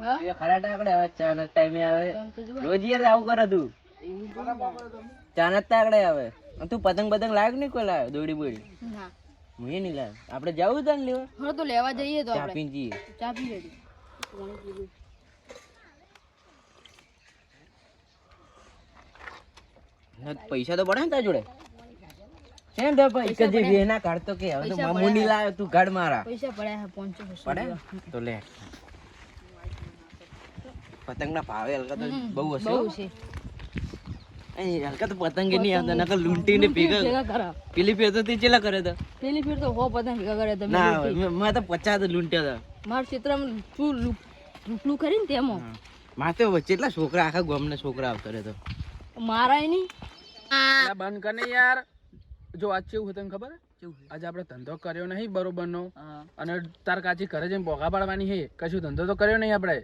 એ ખરાટા આકડે આવે ચાના ટાઈમે આવે રોજ યાર આવું કરે તું ચાના આકડે આવે તું પતંગ પતંગ લાવ્યો નહીં કોઈ લાવ્યો દોડી બોડી ના હું એ નહીં લાવ્યો આપણે જવું તને લેવા હા તો લેવા જઈએ તો ચા આપણે પીને જઈએ ચા પી લેડી પાણી પીવું પૈસા તો પડે ને તારા જોડે કેમ તો પૈસા જે વેના કાઢતો કે હવે તો મામુની લાવ્યો તું કાઢ મારા પૈસા પડ્યા હે 500 પડે તો લે પતંગ ના ભાવે હલકા તો બહુ હશે બહુ છે અહીં હલકા તો પતંગ નહીં આવતા નકર લૂંટી ને ભેગા કરા પેલી ફેર તો તે ચેલા કરે તો પેલી ફેર તો હો પતંગ ભેગા કરે તમે ના મેં તો 50 લૂંટ્યા હતા માર ક્ષેત્રમાં તું લૂંટલું કરીને તેમાં મારે તો કેટલા છોકરા આખા ગામના છોકરા આવતા રહે તો મારાય નહીં બંધ કરને યાર જો આજ કેવું હતું ખબર આજે આપણે ધંધો કર્યો નહીં બરોબર નો અને તાર કાચી ઘરે જઈને બોગા પાડવાની છે કશું ધંધો તો કર્યો નહીં આપણે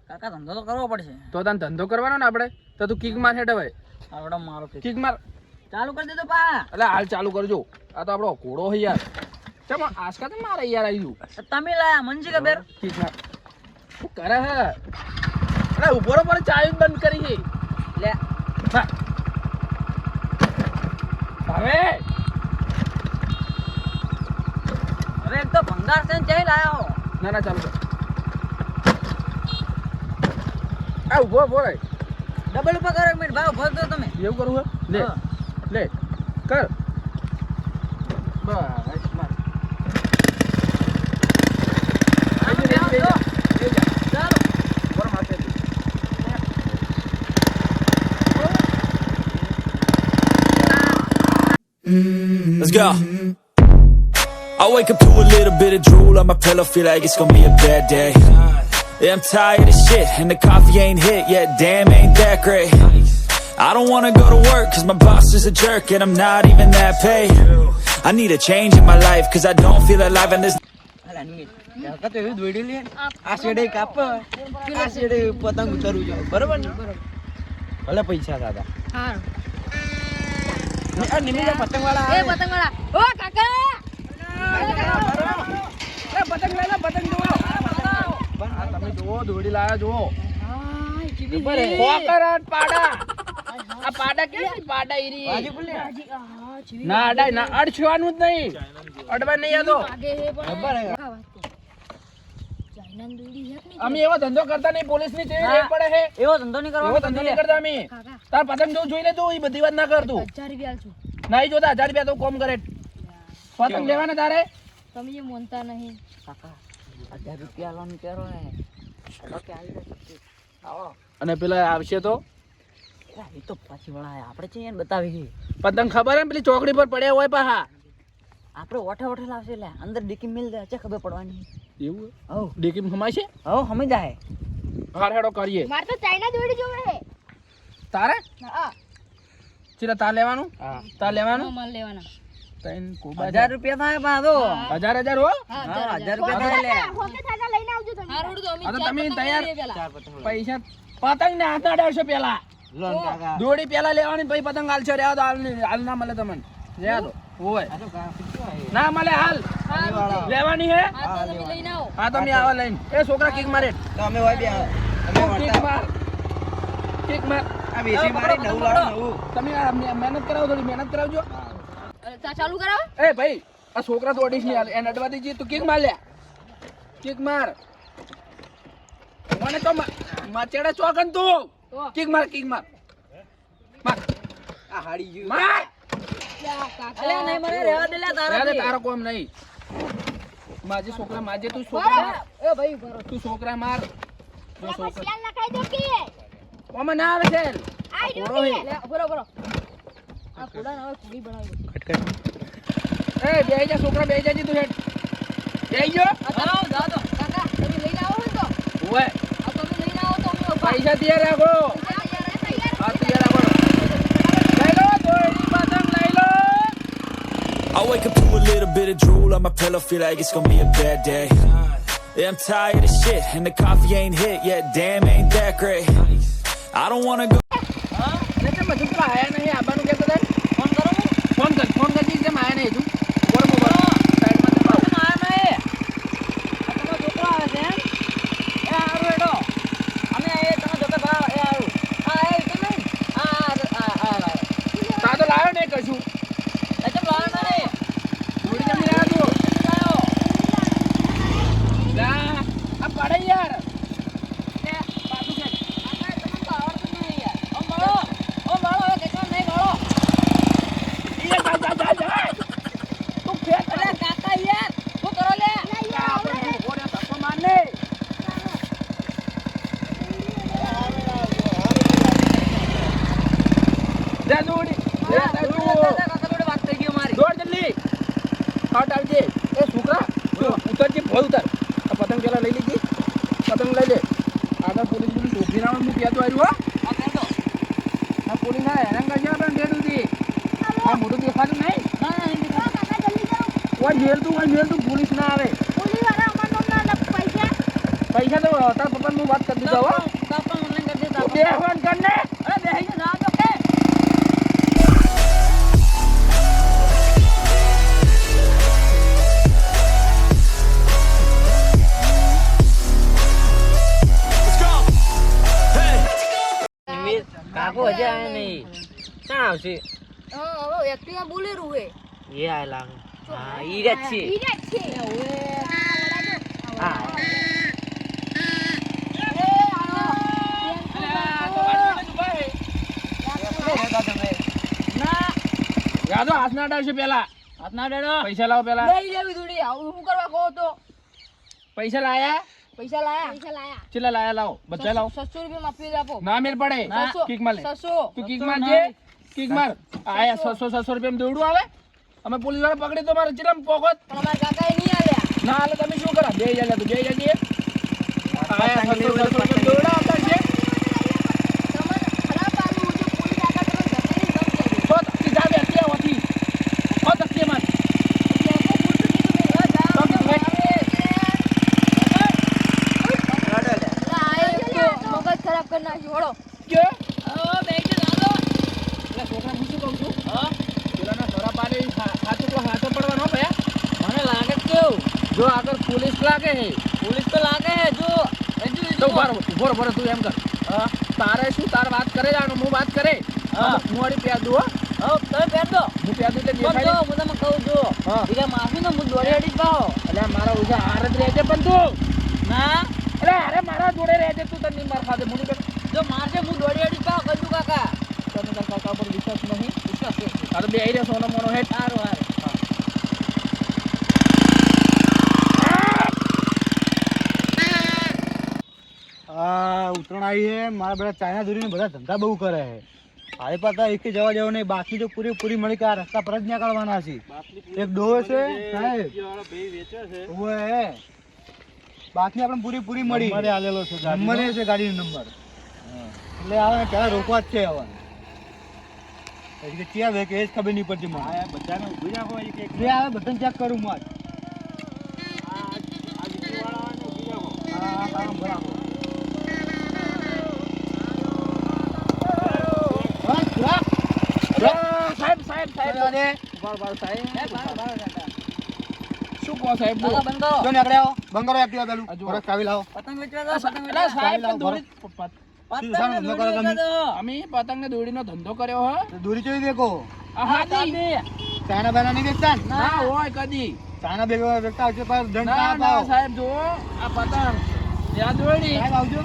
કાકા ધંધો તો કરવો પડશે તો તને ધંધો કરવાનો ને આપણે તો તું કિક માર હેડ હવે આવડો મારો કિક માર ચાલુ કરી દેતો પા એટલે હાલ ચાલુ કરજો આ તો આપણો ઘોડો છે યાર ચમ આસકા તો મારે યાર આવ્યું તમે લાયા મનજી કે બેર કિક માર શું કરે હે અરે ઉપર પર ચાવી બંધ કરી છે લે હા હવે હવે એક તો ભંગાર છે ને ચાઈ લાયો ના ના ચાલુ કર આ ઉભો ઉભો રે ડબલ ઉપર કરો એક મિનિટ ભાવ ભર દો તમે એવું કરવું હે લે હા. લે કર બસ માર ચાલો પર માથે Let's go. I wake up to a little bit of drool on my pillow, feel like it's gonna be a bad day. Yeah, I'm tired of shit, and the coffee ain't hit yet, damn, ain't that great. I don't wanna go to work, cause my boss is a jerk, and I'm not even that paid. I need a change in my life, cause I don't feel alive in this. હલકા તો એવું દોડી લે આ શેડે કાપ આ શેડે પતંગ ઉતરવું જોઈએ બરોબર ને ભલે પૈસા દાદા હારું આ નિમિષા પતંગ વાળા એ પતંગવાળા ઓ કાકા પતંગ લઈ લે પતંગ જુઓ આ તમે જુઓ દોડી લાયા જુઓ હાય ચીબી કોકરટ પાડા આ પાડા કે પાડા ઈરી બાજી બોલે હા ચીબી ના અડાય ના અડછવાનું જ નહીં અડવા નહીં આતો આગે હે પણ ખબર હે. ચાઇના દોડી હે કે અમે એવો ધંધો કરતા નહીં પોલીસ ની ચેવી રેડ પડે છે એવો ધંધો નહીં એવો કરવાનો ધંધો નહીં કરતા અમે કાકા તાર પતંગ જો જોઈ લે તું એ બધી વાત ના કરતું 1000 રૂપિયા આલશું નહીં જોતા 1000 રૂપિયા તો કોમ કરે પતંગ લેવાના તારે તમે જે મોનતા નહીં કાકા 1000 રૂપિયા લોન કરો ને ચલો કે આવી જશે આવો અને પેલા આવશે તો એ તો પાછી વળાય આપણે છે એને બતાવી છે પતંગ ખબર હે ને પેલી ચોકડી પર પડ્યા હોય પાહા આપણે ઓઠે ઓઠે લાવશે લે અંદર ડીકી મિલ દે છે ખબર પડવાની એવું હો ડીકીમ ખમાય છે હો હમી જાય હાર હેડો કરીએ માર તો ચાઇના દોડી જોવે હે તારે હા ચીલા તાર લેવાનું તાર લેવાનું માલ લેવાના તૈન કોબા 1000 રૂપિયા થાય પા દો 1000 હો હા હા 1000 રૂપિયા થાય લે હોકે થાકા લઈને આવજો તમે હારું તો આ તો તમે તૈયાર ચાર પતંગ પૈસા પતંગ ને હાથ અડાડશો પેલા લોન કાકા દોડી પેલા લેવાની પછી પતંગ હાલશો રેવા દો હાલ ના મળે તમને રેવા દો હોય આ તો કાકા ના મળે હાલ લેવાની હે હા તો તમે લઈને આવો હા તમે આવા લઈને એ છોકરા કિક મારે તો અમે હોય બે અમે કિક વળતા માર કિક માર આ બેસી મારી નવું લાવો નવું તમે આ મહેનત કરાવો થોડી મહેનત કરાવજો ચાલુ કરાવો એ ભાઈ આ છોકરા તો ઓડીશ નહીં હાલે એને અડવા દીજી તું કિક માર લે કિક માર મને તો માચેડા ચોકન તું કિક માર માર આ હાડી ગયું માર અલે નહીં મને રહેવા દે લે તારા અરે તારો કોમ નહીં માજે છોકરા માજે તું છોકરા માર એ ભાઈ ભરો તું છોકરા માર જો છોકરા ચાલ નખાઈ દો કે ઓમાં ના આવે છે આઈ દો ઘોડો હે. લે ભરો ભરો આ કુડા ના પૂરી બનાવી એ બેહી જા છોકરા બેહી જાજી તું હેડ બેહી ગયો આવો જાઓ તો કાકા તમે લઈને આવો ને તો ઓય આ તમે લઈને આવો તો અમે ઉભા પૈસા તૈયાર રાખો તૈયાર હા તૈયાર રાખો લઈ લો દોડી પતંગ લઈ લો I wake up to a little bit of drool on my pillow, feel like it's gonna be a bad day. Yeah, I'm tired of shit, and the coffee ain't hit yet, damn, ain't that great. I don't wanna go. હા એટલે તે બધું તો આયા નહીં આબાનું કહેતો હતા phone કરો ફોન કરજી કેમ આયા નહીં તું બોલ સાઈડમાં જમાવ આ ના એ આ તમારો છોકરો આવે છે એમ એ હારું હેડો લે દોડી લે કાકા જોડે વાત થઈ ગઈ અમારી. દોડ જલ્દી હટ આવજે એ છોકરા ઉતરજે ભોય ઉતર આ પતંગ પેલા લઈ લીધી પતંગ લઈ લે આગળ પોલીસ બોલી ટોપી ના હું પેતો આવ્યું હો આ પેલો. આ પોલીસ ના હેરાન કરજે આપણે ડેડું થી આ મોટું દેખાતું નહીં ના નહીં દેખાતું. ઓય જેલ તું પોલીસ ના આવે પૈસા તો તાર પપ્પા હું વાત કરી દીધો હો કાપા ઓનલાઈન કરી દેતા. બે ફોન કર ને અરે બેહી જા ના તો કે. કાકો હજી આયા નહીં. ક્યાં આવશે? હવે એક્ટિવા બોલેરું હે. એ આય લાગે. હા ઈ જ છે. હા યાદો હાથ ના અડાડશે પેલા હાથના ડેડો. પૈસા લાવો પેલા લઈ લેવી દોડી. આવું શું કરવા કહો તો? પૈસા લાયા પૈસા લાયા. ચેલા લાયા લાવો બધા લાવો 600 રૂપિયા માફી આપો. ના મેલ પડે ના. કિક માર લે 600. તું કિક માર જે કિક માર આયા 600 રૂપિયા દોડું આવે અમે પોલીસ વાળા પકડી તો મારે ચેલા પોકોત પણ અમારા કાકાએ નહીં આલ્યા. ના હાલે તમે શું કરા બે જાય તો બે જઈએ આયા 600 રૂપિયા દોડા આવતા છે તમને ખરાબ આવ્યું જો પોલીસ કાકા તમે ઘરની ગમ કરી. તો તી જાવે અત્યારે હોતી હો તકીએ માર મગજ ખરાબ કરી નાખ્યું. વળો. કે હવે બેગ લાવો. પેલા છોકરા હું શું કહું છું હા પેલાના ઘરા પાડે હાથો તો હાથો પડવાનો ભયા મને લાગે કેવું જો આગળ પોલીસ લાગે હે પોલીસ તો લાગે હે જો તો ઉભો તું એમ કર હા તારે શું તાર વાત કરે જાણો હું વાત કરે હા. હું વાળી પ્યાદુ હો હવે તમે પહેરજો. હું પ્યાદુ એટલે પણ દેખાય જો હું તમને કહું છું હા. બીજા માફી ને હું દોડી અડી જ પાહો. એટલે મારા ઓછા હાર જ રહેજે પણ તું ના અરે અરે મારા જોડે રહેજે તું તને નહીં માર ખાધે મુની બેન જો મારશે હું દોડી અડી જ પાહો. કજુ કાકા તને તાર કાકા ઉપર વિશ્વાસ નહીં વિશ્વાસ છે. આ તો બે આઈ રહ્યા સોનો મોનો હેઠ સારું સારું. ઉત્તરાયણ આવી છે મારા બધા ચાઇના દોરીને બધા ધંધા બહુ કરે છે હારે પાતા એક જવા જેવો નહીં બાકી તો પૂરી મળી કે આ રસ્તા પર જ નીકળવાના છે એક ડોહો છે સાહેબ ઓએ બાકી આપણે પૂરી મળી નંબર આલેલો છે નંબર છે ગાડીનો નંબર એટલે આવે ને પહેલા રોકવા જ છે હવે પછી કે ક્યાં વે કે એ જ ખબર નહીં પડતી મને બધાને ઊભી રાખો એ આવે બધાને ચેક કરું માર હા બરાબર સાહેબ સાહેબ શું કહો સાહેબ બોલો કાકા બંધ કરો. જો નીકળે આવો બંગરો એક્ટિવા પેલું હજુ. થોડોક ચાવી લાવો પતંગ વેચવા દો. પતંગ અલા વેચવા સાહેબ લાવો, દોરી શું સાનો ધંધો કરો તમે? દો. અમે પતંગને દોરીનો ધંધો કર્યો હો તો દોરી ચોવી દેખો આ હાથી ચાઇના બેના નહીં વેચતા ને ના હોય કદી ચાઇના બે વેચતા આવશે પર દંડ ના ના ના પાવો સાહેબ જો આ પતંગ યાદ દોડી સાહેબ આવજો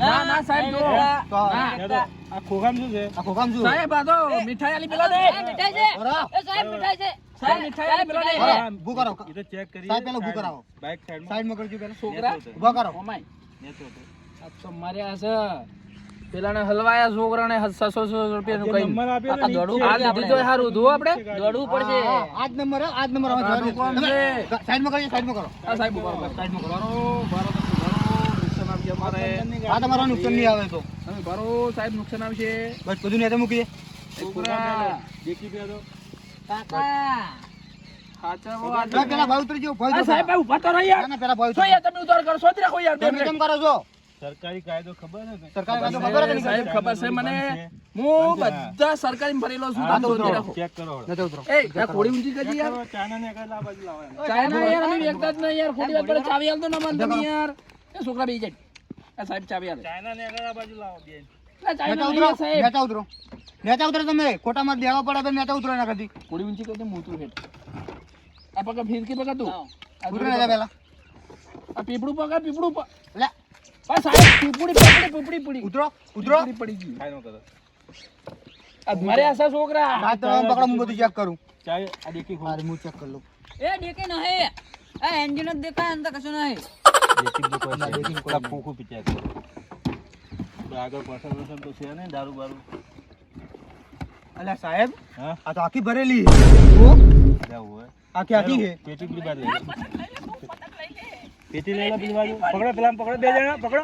ના ના સાહેબ જો તો ના આ ખોખામ શું સાહેબ આ તો મીઠાઈ આલી પેલા દે એ મીઠાઈ છે. બરાબર. એ સાહેબ મીઠાઈ છે. સાહેબ મીઠાઈ આલી પેલા દે બરાબર. ઊભું કરો સાહેબ પેલા ઊભું કરાવો સાઈડમાં કરજો પેલા છોકરા ઊભા કરો ઓમાય આ તો માર્યા છે પેલાને હલવાયા છોકરાને 700 રૂપિયાનું કઈ આ દોડવું આ લીધી તો હારું ધો આપણે દોડવું પડશે. આજ નંબર હવે આનું કામ તમે છે. સાઈડમાં કરો આ સાહેબ ઉભા રહો. સાઈડમાં કરો બારો તો બારો નુકસાન આવશે અમારે આ તમારા નુકસાન નહીં આવે તો તમે બારો સાહેબ નુકસાન આવશે બસ બધું નેતે મૂકી દે છોકરા કાકા હાચવો ના, પેલા ભાઈ ઉતરી જાઓ, ભાઈ આ ઉતરો. સાહેબ ભાઈ ઉભા તો રહો યાર ના, ના, પેલા ભાઈ શું ઉતરો. યાર તમે ઉતાર કરો સોચ રાખો યાર બે તમે મિનિટ. કેમ કરો છો સરકારી કાયદો ખબર છે ને? સરકાર કાયદો ખબર છે કે નહીં? સાહેબ ખબર છે મને હું બધા સરકારી ભરેલો છું હા, તો તમે ઉતરો. રાખો. ચેક કરો હવે. નથી ઉતરો. એ આ કોડી ઊંચી કરજી યાર ચાઇના ને આગળ આ બાજુ લાવો એને. ચાઇના યાર અમે વેચતા જ નહીં યાર ખોટી વાત પર ચાવી આલતો ના માન તમે યાર એ છોકરા બેહી જાય આ સાહેબ ચાવી આલે ચાઇના ને આગળ આ બાજુ લાવો બેન. આ ચાઇના નેતા નહીં ઉતરો, સાહેબ નેતા ઉતરો. નેતા ઉતરો તમે ખોટામાં દેવા પડે તો નેતા ઉતરો એના કદી કોડી ઊંચી કરજે મોતું હેઠ આ પકડ ફિરકી પકડ તું આ ઉતરો નેતા પેલા આ પીપળું પકડ પીપળું લે આ સાહેબ પીપળી પડી ઉતરો ઉતરો પીપળી પડી ગઈ કાયદો કરો. આ મારે આશા છોકરા આ તો પકડો હું બધું ચેક કરું ચાય આ દેખી ખો. હારે હું ચેક કરી લઉં એ દેખે નહીં. આ એન્જિન જ દેખાય અંદર કશું નહીં. દેખી દો કોઈ દેખી કોઈ કોઈ ફૂંકું પી ચેક કરો. આગળ પાછળ તો છે ને દારૂ બારૂ. અલ્યા સાહેબ હા આ તો આખી ભરેલી જુઓ, જાવું હોય આખી છે. પેટી પેલી બાજુ લઈ લો. પેટી લઈ લો પેલી બાજુ. પકડો પેલા પકડો, બે જણા પકડો.